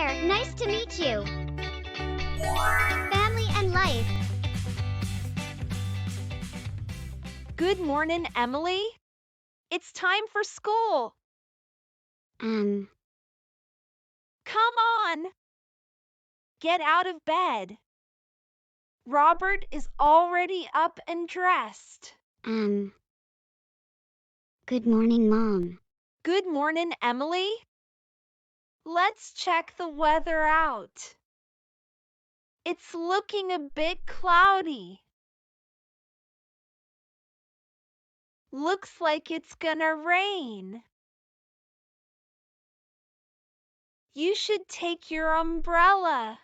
there, nice to meet you. Family and life. Good morning, Emily. It's time for school. Um, Come on. Get out of bed. Robert is already up and dressed. Good morning, Mom. Good morning, Emily. Let's check the weather out. It's looking a bit cloudy. Looks like it's gonna rain. You should take your umbrella.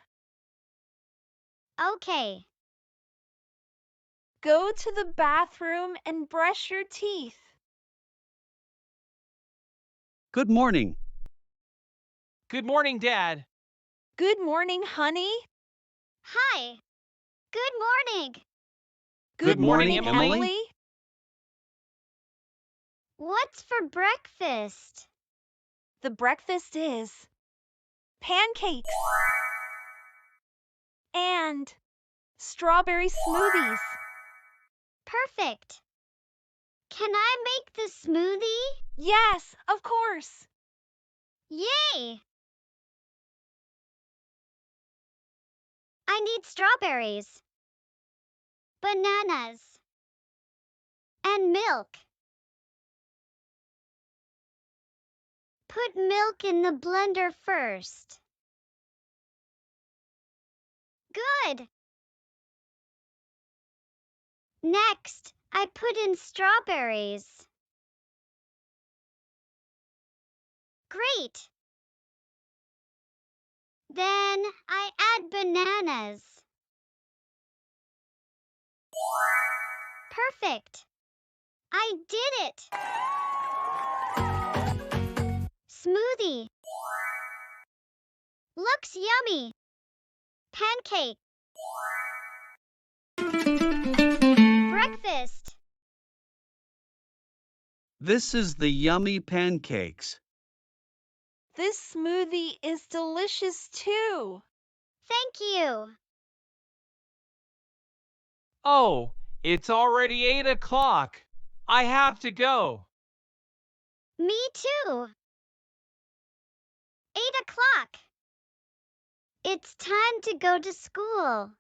Okay. Go to the bathroom and brush your teeth. Good morning. Good morning, Dad. Good morning, honey. Hi. Good morning. Good morning, Emily. What's for breakfast? The breakfast is pancakes and strawberry smoothies. Perfect. Can I make the smoothie? Yes, of course. Yay! I need strawberries, bananas, and milk. Put milk in the blender first. Good. Next, I put in strawberries. Great. Then I add bananas. Perfect. I did it. Smoothie. Looks yummy. Pancake. Breakfast. This is the yummy pancakes. This smoothie is delicious too. Thank you. Oh, it's already 8 o'clock. I have to go. Me too. 8 o'clock. It's time to go to school.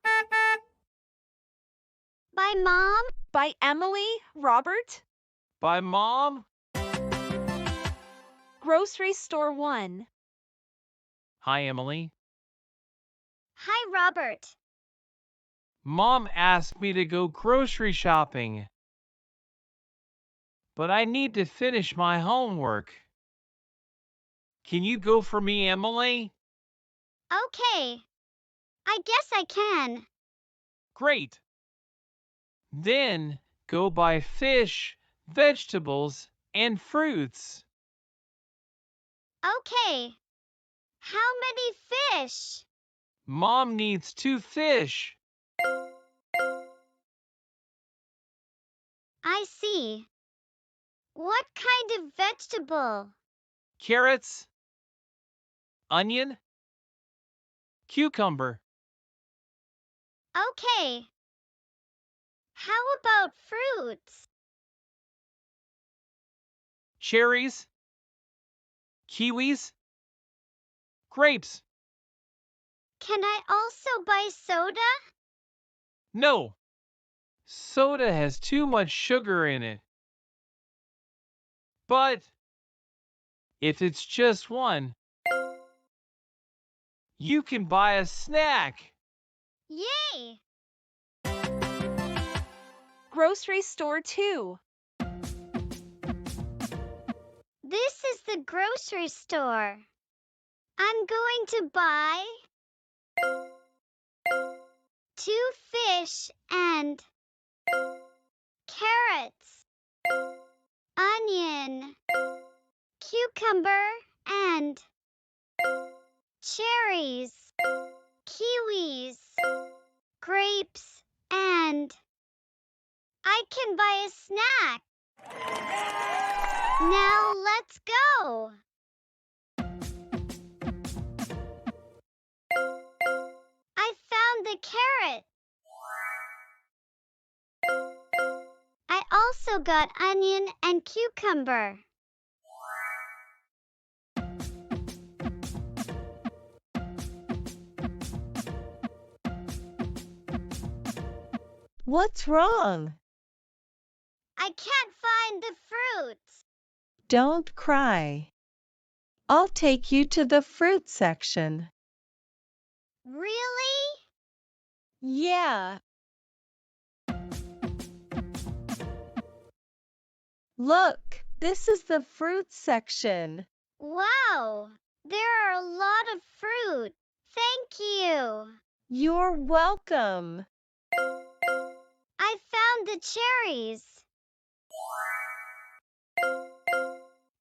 Bye, Mom. By Emily, Robert. Bye, Mom. Grocery store 1. Hi, Emily. Hi, Robert. Mom asked me to go grocery shopping, but I need to finish my homework. Can you go for me, Emily? Okay. I guess I can. Great. Then go buy fish, vegetables, and fruits. Okay. How many fish? Mom needs 2 fish. I see. What kind of vegetable? Carrots, onion, cucumber. Okay. How about fruits? Cherries, kiwis, grapes. Can I also buy soda? No, soda has too much sugar in it. But if it's just one, you can buy a snack. Yay! Grocery store 2. This is the grocery store. I'm going to buy 2 fish and carrots, onion, cucumber, and cherries, kiwis, grapes, and I can buy a snack. Now let's go. a carrot. I also got onion and cucumber. What's wrong? I can't find the fruits. Don't cry. I'll take you to the fruit section. Really? Yeah. Look, this is the fruit section. Wow, there are a lot of fruit. Thank you. You're welcome. I found the cherries.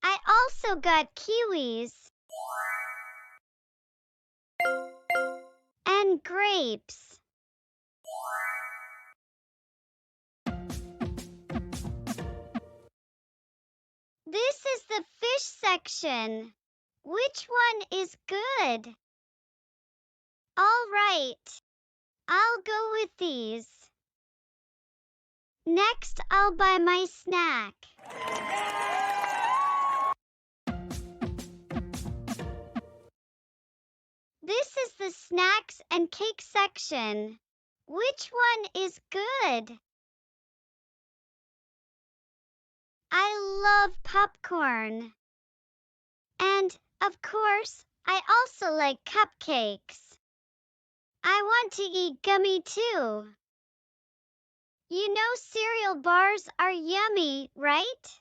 I also got kiwis and grapes. This is the fish section. Which one is good? All right, I'll go with these. Next, I'll buy my snack. This is the snacks and cake section. Which one is good? I love popcorn. And, of course, I also like cupcakes. I want to eat gummy too. You know cereal bars are yummy, right?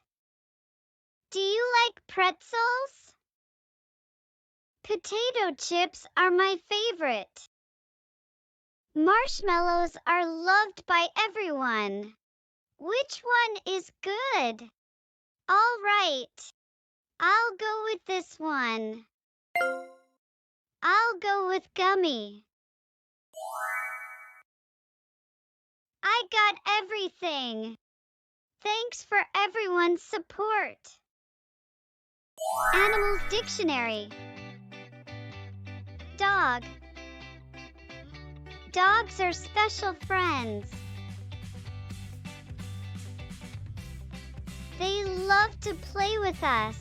Do you like pretzels? Potato chips are my favorite. Marshmallows are loved by everyone. Which one is good? All right, I'll go with this one. I'll go with gummy. I got everything. Thanks for everyone's support. Animals Dictionary. Dog. Dogs are special friends. They love to play with us.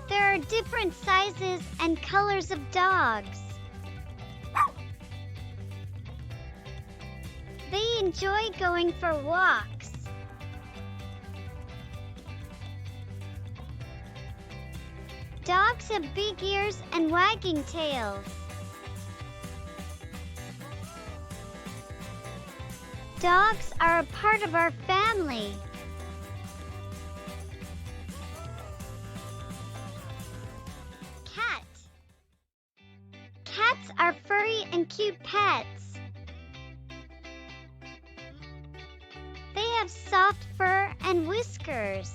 There are different sizes and colors of dogs. They enjoy going for walks. Dogs have big ears and wagging tails. Dogs are a part of our family. Cat. Cats are furry and cute pets. They have soft fur and whiskers.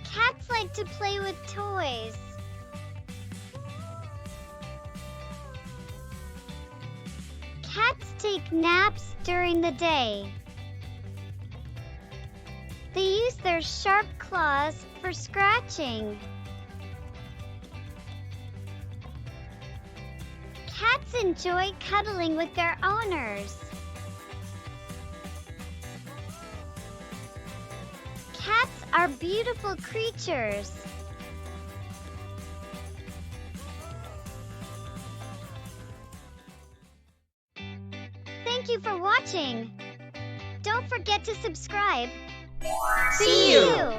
Cats like to play with toys. Cats take naps during the day. They use their sharp claws for scratching. Cats enjoy cuddling with their owners. Cats are beautiful creatures. Thank you for watching. Don't forget to subscribe. See you.